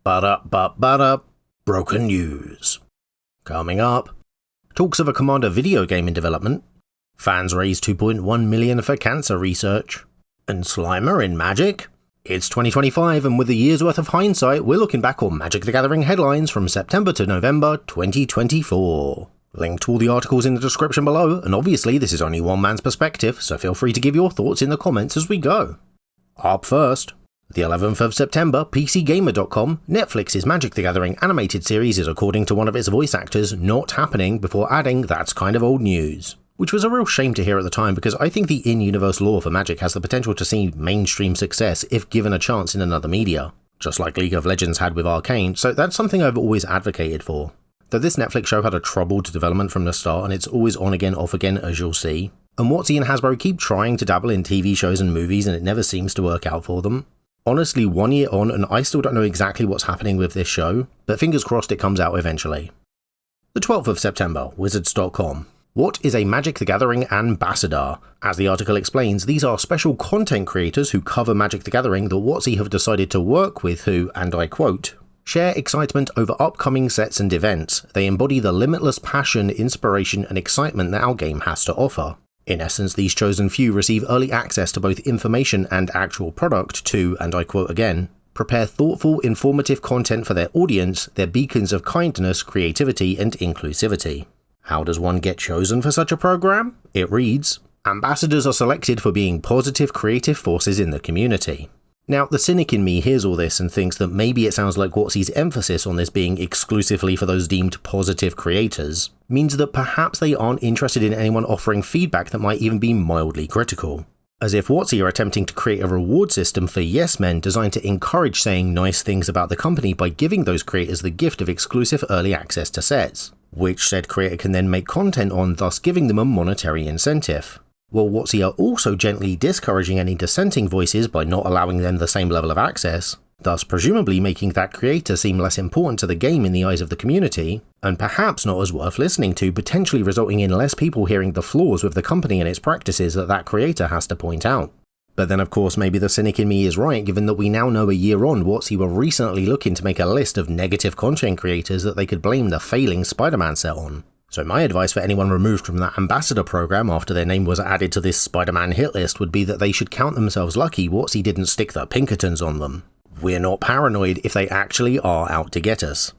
Broken news. Coming up, talks of a Commander video game in development, fans raise 2.1 million for cancer research, and Slimer in Magic? It's 2025, and with a year's worth of hindsight, we're looking back on Magic the Gathering headlines from September to November 2024. Link to all the articles in the description below, and obviously this is only one man's perspective, so feel free to give your thoughts in the comments as we go. Up first, the 11th of September, PCGamer.com, Netflix's Magic the Gathering animated series is, according to one of its voice actors, not happening, before adding, "That's kind of old news." Which was a real shame to hear at the time, because I think the in-universe lore for Magic has the potential to see mainstream success if given a chance in another media, just like League of Legends had with Arcane, so that's something I've always advocated for. Though this Netflix show had a troubled development from the start, and it's always on again, off again, as you'll see. And WotC and Hasbro keep trying to dabble in TV shows and movies, and it never seems to work out for them. Honestly, 1 year on, and I still don't know exactly what's happening with this show, but fingers crossed it comes out eventually. The 12th of September, Wizards.com. What is a Magic the Gathering ambassador? As the article explains, these are special content creators who cover Magic the Gathering that WotC have decided to work with who, and I quote, "share excitement over upcoming sets and events. They embody the limitless passion, inspiration, and excitement that our game has to offer." In essence, these chosen few receive early access to both information and actual product to, and I quote again, "prepare thoughtful, informative content for their audience, their beacons of kindness, creativity, and inclusivity." How does one get chosen for such a program? It reads, "Ambassadors are selected for being positive creative forces in the community." Now, the cynic in me hears all this and thinks that maybe it sounds like WotC's emphasis on this being exclusively for those deemed positive creators means that perhaps they aren't interested in anyone offering feedback that might even be mildly critical. As if WotC are attempting to create a reward system for yes men designed to encourage saying nice things about the company by giving those creators the gift of exclusive early access to sets, which said creator can then make content on, thus giving them a monetary incentive. While WotC are also gently discouraging any dissenting voices by not allowing them the same level of access, thus presumably making that creator seem less important to the game in the eyes of the community, and perhaps not as worth listening to, potentially resulting in less people hearing the flaws with the company and its practices that creator has to point out. But then of course maybe the cynic in me is right, given that we now know a year on WotC were recently looking to make a list of negative content creators that they could blame the failing Spider-Man set on. So my advice for anyone removed from that ambassador program after their name was added to this Spider-Man hit list would be that they should count themselves lucky WotC didn't stick the Pinkertons on them. We're not paranoid if they actually are out to get us.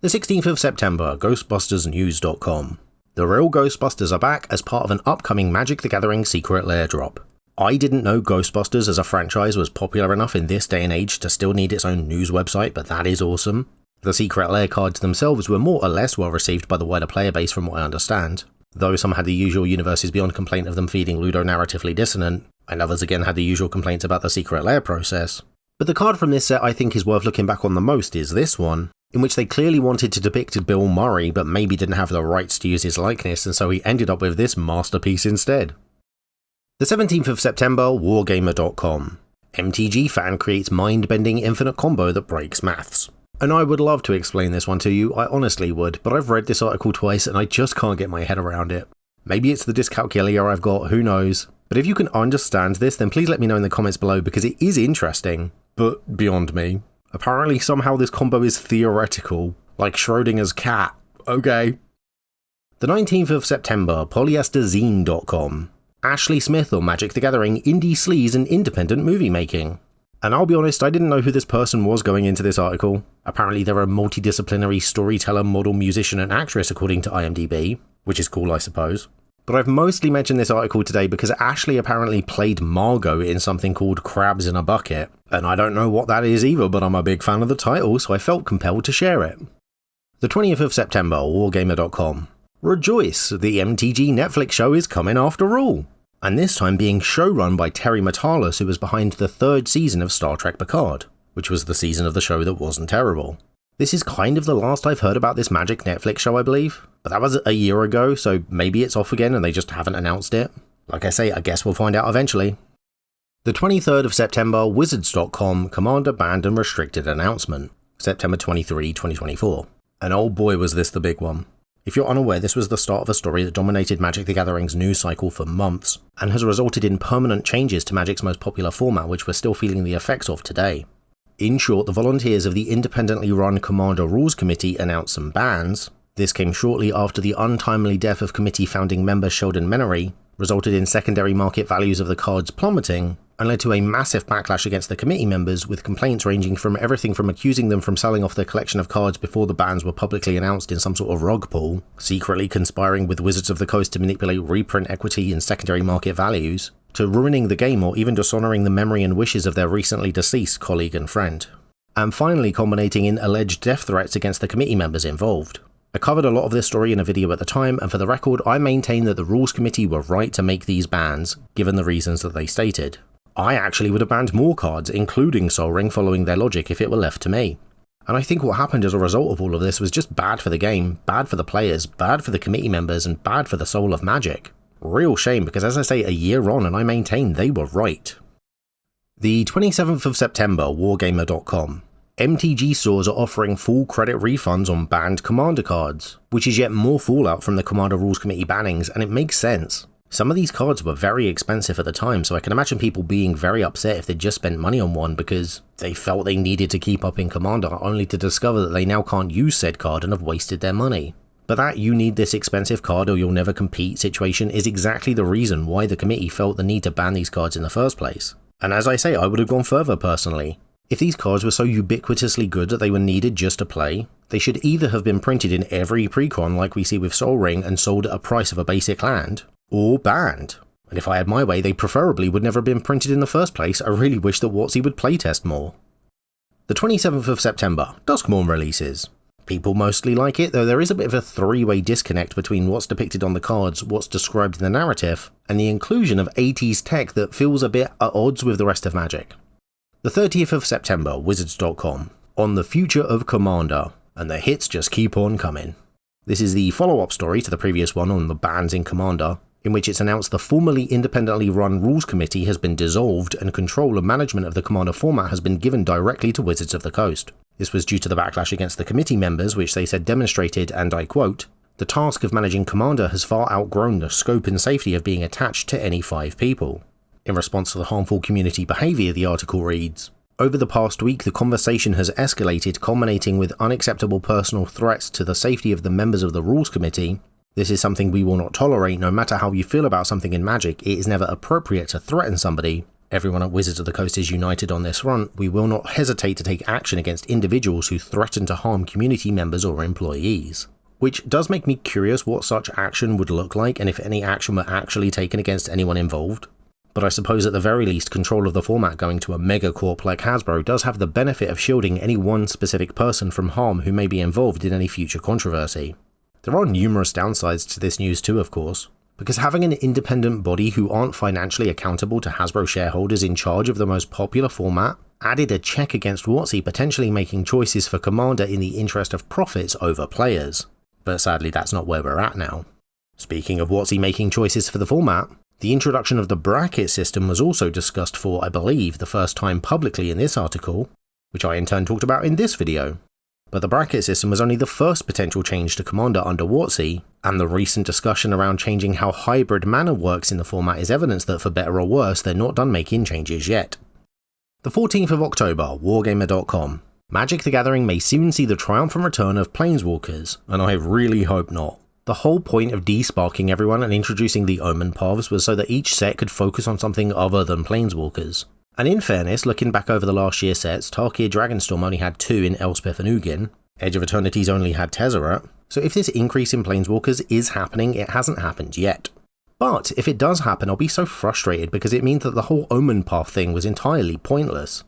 The 16th of September, GhostbustersNews.com. The real Ghostbusters are back as part of an upcoming Magic the Gathering secret lair drop. I didn't know Ghostbusters as a franchise was popular enough in this day and age to still need its own news website, but that is awesome. The secret lair cards themselves were more or less well received by the wider player base from what I understand, though some had the usual Universes Beyond complaint of them feeding ludonarratively dissonant, and others again had the usual complaints about the secret lair process. But the card from this set I think is worth looking back on the most is this one, in which they clearly wanted to depict Bill Murray but maybe didn't have the rights to use his likeness, and so he ended up with this masterpiece instead. The 17th of September, Wargamer.com. MTG fan creates mind-bending infinite combo that breaks maths. And I would love to explain this one to you, I honestly would, but I've read this article twice and I just can't get my head around it. Maybe it's the dyscalculia I've got, who knows. But if you can understand this, then please let me know in the comments below because it is interesting, but beyond me. Apparently somehow this combo is theoretical, like Schrodinger's cat. Okay. The 19th of September, PolyesterZine.com. Ashley Smith on Magic the Gathering, indie sleaze and independent movie making. And I'll be honest, I didn't know who this person was going into this article. Apparently they're a multidisciplinary storyteller, model, musician and actress according to IMDb, which is cool I suppose. But I've mostly mentioned this article today because Ashley apparently played Margot in something called Crabs in a Bucket, and I don't know what that is either, but I'm a big fan of the title, so I felt compelled to share it. The 20th of September, Wargamer.com. Rejoice, the MTG Netflix show is coming after all! And this time being showrun by Terry Matalas, who was behind the 3rd season of Star Trek Picard, which was the season of the show that wasn't terrible. This is kind of the last I've heard about this Magic Netflix show, I believe, but that was a year ago, so maybe it's off again and they just haven't announced it. Like I say, I guess we'll find out eventually. The 23rd of September, Wizards.com, Commander Banned and Restricted announcement, September 23, 2024. And oh boy was this the big one. If you're unaware, this was the start of a story that dominated Magic the Gathering's news cycle for months, and has resulted in permanent changes to Magic's most popular format which we're still feeling the effects of today. In short, the volunteers of the independently run Commander Rules Committee announced some bans. This came shortly after the untimely death of committee founding member Sheldon Menery resulted in secondary market values of the cards plummeting, and led to a massive backlash against the committee members, with complaints ranging from everything from accusing them from selling off their collection of cards before the bans were publicly announced in some sort of rug pull, secretly conspiring with Wizards of the Coast to manipulate reprint equity and secondary market values, to ruining the game or even dishonouring the memory and wishes of their recently deceased colleague and friend. And finally culminating in alleged death threats against the committee members involved. I covered a lot of this story in a video at the time, and for the record, I maintain that the Rules Committee were right to make these bans, given the reasons that they stated. I actually would have banned more cards, including Sol Ring, following their logic if it were left to me. And I think what happened as a result of all of this was just bad for the game, bad for the players, bad for the committee members, and bad for the soul of Magic. Real shame, because as I say, a year on and I maintain they were right. The 27th of September, Wargamer.com. MTG stores are offering full credit refunds on banned Commander cards, which is yet more fallout from the Commander Rules Committee bannings, and it makes sense. Some of these cards were very expensive at the time, so I can imagine people being very upset if they'd just spent money on one because they felt they needed to keep up in Commander, only to discover that they now can't use said card and have wasted their money. But that "you need this expensive card or you'll never compete" situation is exactly the reason why the committee felt the need to ban these cards in the first place. And as I say, I would have gone further personally. If these cards were so ubiquitously good that they were needed just to play, they should either have been printed in every precon like we see with Sol Ring and sold at a price of a basic land, or banned. And if I had my way, they preferably would never have been printed in the first place. I really wish that WotC would playtest more. The 27th of September, Duskmourn releases. People mostly like it, though there is a bit of a three-way disconnect between what's depicted on the cards, what's described in the narrative, and the inclusion of 80s tech that feels a bit at odds with the rest of Magic. The 30th of September, Wizards.com. On the future of Commander, and the hits just keep on coming. This is the follow-up story to the previous one on the bans in Commander, in which it's announced the formerly independently run Rules Committee has been dissolved and control and management of the Commander format has been given directly to Wizards of the Coast. This was due to the backlash against the committee members, which they said demonstrated, and I quote, "The task of managing Commander has far outgrown the scope and safety of being attached to any 5 people. In response to the harmful community behaviour, the article reads, "Over the past week, the conversation has escalated, culminating with unacceptable personal threats to the safety of the members of the Rules Committee. This is something we will not tolerate. No matter how you feel about something in Magic, it is never appropriate to threaten somebody. Everyone at Wizards of the Coast is united on this front. We will not hesitate to take action against individuals who threaten to harm community members or employees." Which does make me curious what such action would look like and if any action were actually taken against anyone involved. But I suppose at the very least, control of the format going to a megacorp like Hasbro does have the benefit of shielding any one specific person from harm who may be involved in any future controversy. There are numerous downsides to this news too, of course, because having an independent body who aren't financially accountable to Hasbro shareholders in charge of the most popular format added a check against WotC potentially making choices for Commander in the interest of profits over players. But sadly, that's not where we're at now. Speaking of WotC making choices for the format, the introduction of the bracket system was also discussed for, I believe, the first time publicly in this article, which I in turn talked about in this video. But the bracket system was only the first potential change to Commander under WotC, and the recent discussion around changing how hybrid mana works in the format is evidence that for better or worse, they're not done making changes yet. The 14th of October, Wargamer.com. Magic the Gathering may soon see the triumphant return of Planeswalkers, and I really hope not. The whole point of de-sparking everyone and introducing the Omen Paths was so that each set could focus on something other than Planeswalkers. And in fairness, looking back over the last year's sets, Tarkir Dragonstorm only had 2 in Elspeth and Ugin, Edge of Eternities only had Tezzeret, so if this increase in Planeswalkers is happening, it hasn't happened yet. But if it does happen, I'll be so frustrated because it means that the whole Omen Path thing was entirely pointless.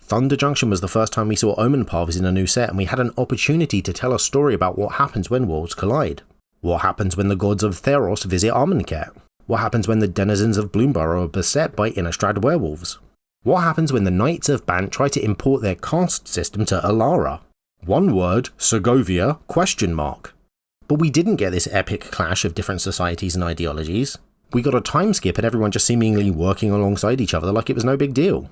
Thunder Junction was the first time we saw Omen Paths in a new set, and we had an opportunity to tell a story about what happens when worlds collide. What happens when the gods of Theros visit Amonkhet? What happens when the denizens of Bloomburrow are beset by Innistrad werewolves? What happens when the Knights of Bant try to import their caste system to Alara? One word, Segovia, ? But we didn't get this epic clash of different societies and ideologies. We got a time skip and everyone just seemingly working alongside each other like it was no big deal.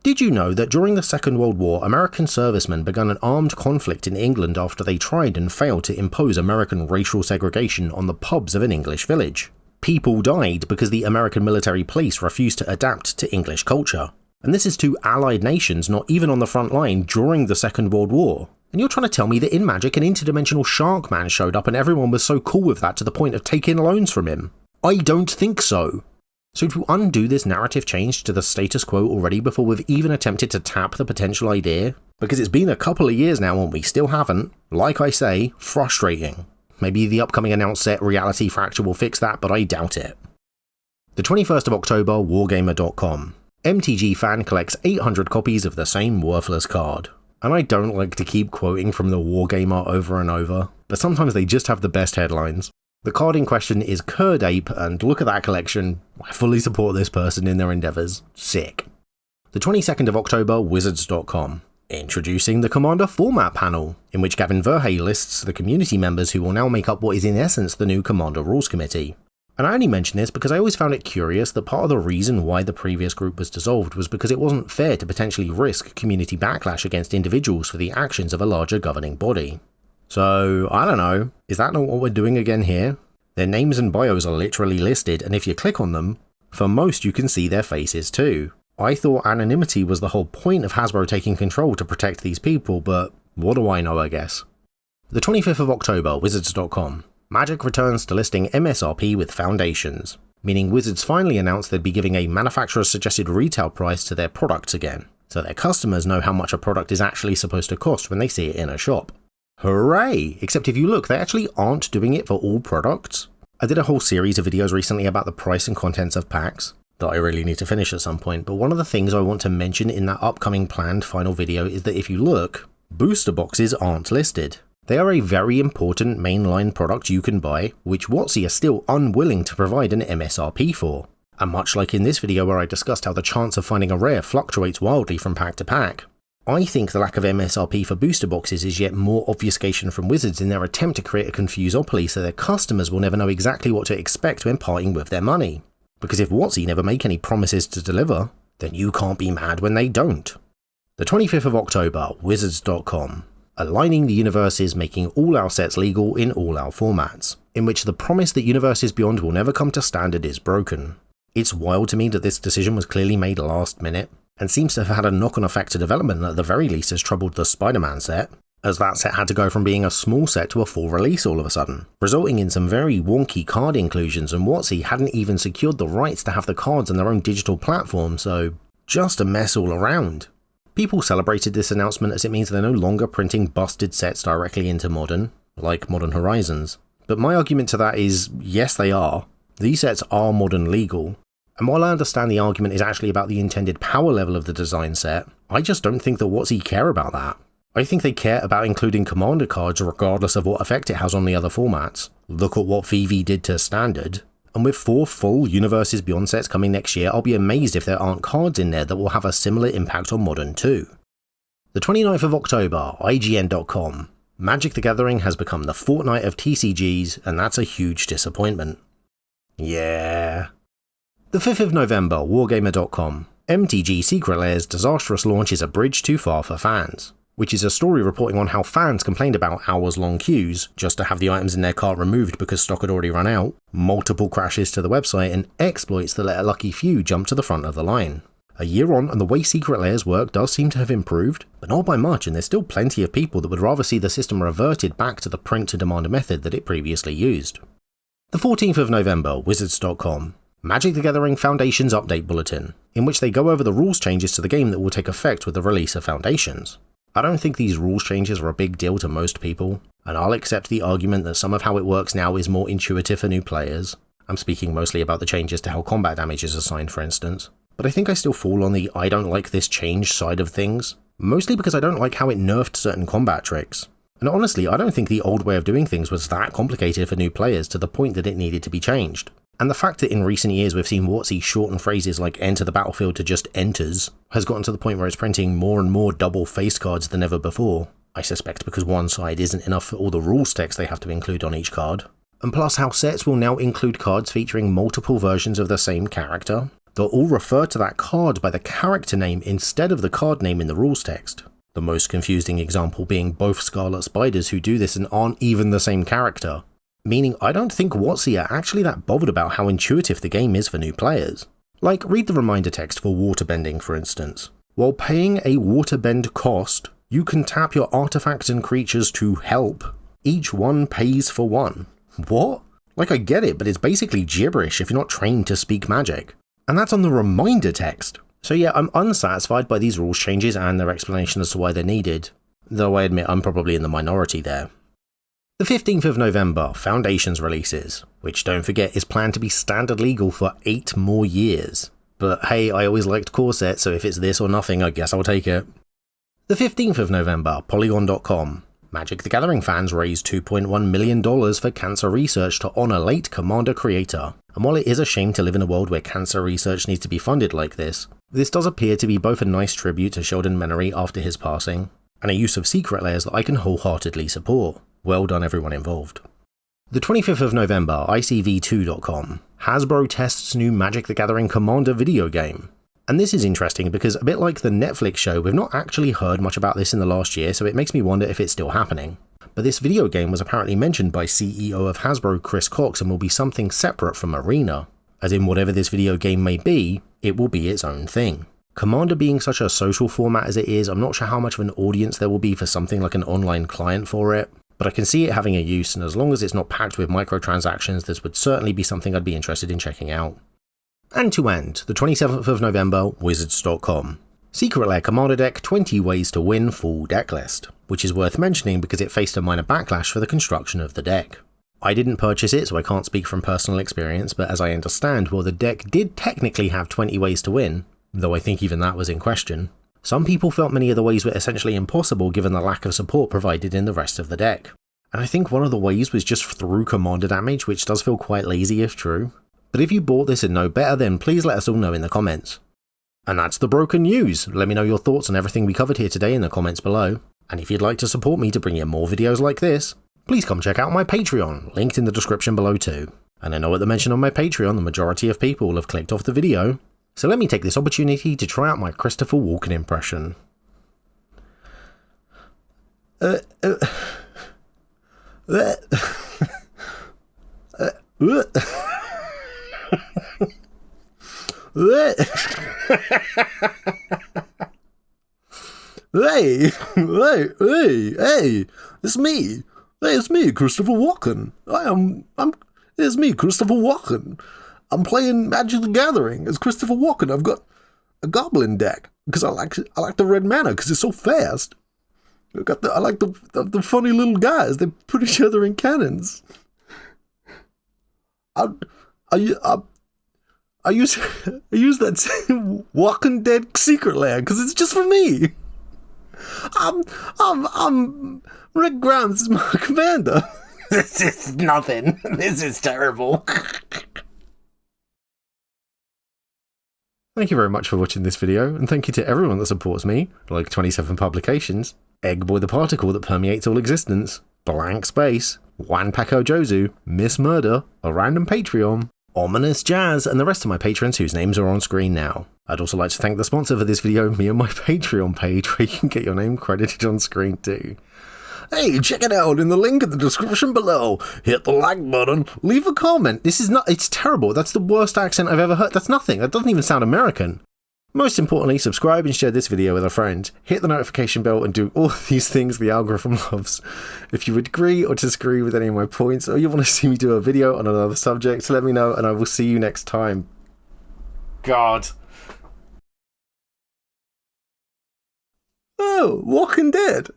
Did you know that during the Second World War, American servicemen began an armed conflict in England after they tried and failed to impose American racial segregation on the pubs of an English village? People died because the American military police refused to adapt to English culture. And this is to allied nations not even on the front line during the Second World War. And you're trying to tell me that in Magic an interdimensional shark man showed up and everyone was so cool with that to the point of taking loans from him? I don't think so. So to undo this narrative change to the status quo already before we've even attempted to tap the potential idea, because it's been a couple of years now and we still haven't, like I say, frustrating. Maybe the upcoming announced set Reality Fracture will fix that, but I doubt it. The 21st of October, Wargamer.com. MTG fan collects 800 copies of the same worthless card. And I don't like to keep quoting from the Wargamer over and over, but sometimes they just have the best headlines. The card in question is Curd Ape, and look at that collection. I fully support this person in their endeavours. Sick. The 22nd of October, Wizards.com. Introducing the Commander Format panel, in which Gavin Verhey lists the community members who will now make up what is in essence the new Commander Rules Committee. And I only mention this because I always found it curious that part of the reason why the previous group was dissolved was because it wasn't fair to potentially risk community backlash against individuals for the actions of a larger governing body. So, I don't know, is that not what we're doing again here? Their names and bios are literally listed, and if you click on them, for most you can see their faces too. I thought anonymity was the whole point of Hasbro taking control to protect these people, but what do I know, I guess. The 25th of October, Wizards.com. Magic returns to listing MSRP with Foundations, meaning Wizards finally announced they'd be giving a manufacturer's suggested retail price to their products again, so their customers know how much a product is actually supposed to cost when they see it in a shop. Hooray! Except if you look, they actually aren't doing it for all products. I did a whole series of videos recently about the price and contents of packs, that I really need to finish at some point, but one of the things I want to mention in that upcoming planned final video is that if you look, booster boxes aren't listed. They are a very important mainline product you can buy, which WotC are still unwilling to provide an MSRP for. And much like in this video where I discussed how the chance of finding a rare fluctuates wildly from pack to pack, I think the lack of MSRP for booster boxes is yet more obfuscation from Wizards in their attempt to create a confusopoly so their customers will never know exactly what to expect when parting with their money. Because if WotC never make any promises to deliver, then you can't be mad when they don't. The 25th of October, Wizards.com. Aligning the universes, making all our sets legal in all our formats, in which the promise that Universes Beyond will never come to standard is broken. It's wild to me that this decision was clearly made last minute, and seems to have had a knock-on effect to development that at the very least has troubled the Spider-Man set, as that set had to go from being a small set to a full release all of a sudden, resulting in some very wonky card inclusions, and WotC hadn't even secured the rights to have the cards on their own digital platform, so just a mess all around. People celebrated this announcement as it means they're no longer printing busted sets directly into Modern, like Modern Horizons. But my argument to that is, yes they are. These sets are Modern legal. And while I understand the argument is actually about the intended power level of the design set, I just don't think that WotC care about that. I think they care about including Commander cards regardless of what effect it has on the other formats. Look at what VV did to Standard. And with 4 full Universes Beyond sets coming next year, I'll be amazed if there aren't cards in there that will have a similar impact on Modern too. The 29th of October, IGN.com. Magic the Gathering has become the Fortnite of TCGs, and that's a huge disappointment. Yeah. The 5th of November, Wargamer.com. MTG Secret Lairs disastrous launch is a bridge too far for fans, which is a story reporting on how fans complained about hours-long queues just to have the items in their cart removed because stock had already run out, multiple crashes to the website, and exploits that let a lucky few jump to the front of the line. A year on, and the way Secret Lairs work does seem to have improved, but not by much, and there's still plenty of people that would rather see the system reverted back to the print-to-demand method that it previously used. The 14th of November, Wizards.com. Magic the Gathering Foundations Update Bulletin, in which they go over the rules changes to the game that will take effect with the release of Foundations. I don't think these rules changes are a big deal to most people, and I'll accept the argument that some of how it works now is more intuitive for new players. I'm speaking mostly about the changes to how combat damage is assigned, for instance. But I think I still fall on the I don't like this change side of things, mostly because I don't like how it nerfed certain combat tricks. And honestly, I don't think the old way of doing things was that complicated for new players to the point that it needed to be changed. And the fact that in recent years we've seen WotC shorten phrases like enter the battlefield to just enters has gotten to the point where it's printing more and more double face cards than ever before. I suspect because one side isn't enough for all the rules text they have to include on each card. And plus how sets will now include cards featuring multiple versions of the same character. They'll all refer to that card by the character name instead of the card name in the rules text. The most confusing example being both Scarlet Spiders who do this and aren't even the same character. Meaning I don't think WotC are actually that bothered about how intuitive the game is for new players. Like, read the reminder text for waterbending, for instance. While paying a waterbend cost, you can tap your artifacts and creatures to help. Each one pays for one. What? Like, I get it, but it's basically gibberish if you're not trained to speak magic. And that's on the reminder text. So yeah, I'm unsatisfied by these rules changes and their explanation as to why they're needed. Though I admit I'm probably in the minority there. The 15th of November, Foundations releases, which don't forget is planned to be standard legal for 8 more years. But hey, I always liked core sets, so if it's this or nothing, I guess I'll take it. The 15th of November, Polygon.com. Magic the Gathering fans raised $2.1 million for cancer research to honour late Commander creator. And while it is a shame to live in a world where cancer research needs to be funded like this does appear to be both a nice tribute to Sheldon Menery after his passing, and a use of secret layers that I can wholeheartedly support. Well done everyone involved. The 25th of November, ICV2.com. Hasbro tests new Magic the Gathering Commander video game. And this is interesting because a bit like the Netflix show, we've not actually heard much about this in the last year, so it makes me wonder if it's still happening. But this video game was apparently mentioned by CEO of Hasbro Chris Cox and will be something separate from Arena. As in whatever this video game may be, it will be its own thing. Commander being such a social format as it is, I'm not sure how much of an audience there will be for something like an online client for it. But I can see it having a use, and as long as it's not packed with microtransactions, this would certainly be something I'd be interested in checking out. And to end, the 27th of November, Wizards.com. Secret Lair Commander Deck 20 Ways to Win Full Deck List, which is worth mentioning because it faced a minor backlash for the construction of the deck. I didn't purchase it, so I can't speak from personal experience, but as I understand, while the deck did technically have 20 ways to win, though I think even that was in question, some people felt many of the ways were essentially impossible given the lack of support provided in the rest of the deck. And I think one of the ways was just through commander damage, which does feel quite lazy if true. But if you bought this and know better, then please let us all know in the comments. And that's the broken news. Let me know your thoughts on everything we covered here today in the comments below. And if you'd like to support me to bring you more videos like this, please come check out my Patreon, linked in the description below too. And I know at the mention of my Patreon, the majority of people will have clicked off the video, so let me take this opportunity to try out my Christopher Walken impression. Hey, it's me. Hey, it's me, Christopher Walken. It's me, Christopher Walken. I'm playing Magic the Gathering as Christopher Walken. I've got a goblin deck because I like the red mana because it's so fast. I like the funny little guys. They put each other in cannons. I use that Walking Dead secret lair because it's just for me. I'm Rick Grimes is my commander. This is nothing. This is terrible. Thank you very much for watching this video, and thank you to everyone that supports me, like 27 Publications, Eggboy the Particle that permeates all existence, Blank Space, Juan Paco Josu, Miss Murder, a random Patreon, Ominous Jazz, and the rest of my patrons whose names are on screen now. I'd also like to thank the sponsor for this video, me and my Patreon page, where you can get your name credited on screen too. Hey, check it out in the link in the description below. Hit the like button, leave a comment. It's terrible. That's the worst accent I've ever heard. That's nothing. That doesn't even sound American. Most importantly, subscribe and share this video with a friend. Hit the notification bell and do all these things the algorithm loves. If you would agree or disagree with any of my points, or you want to see me do a video on another subject, let me know and I will see you next time. God. Oh, Walking Dead.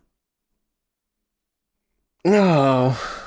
Oh.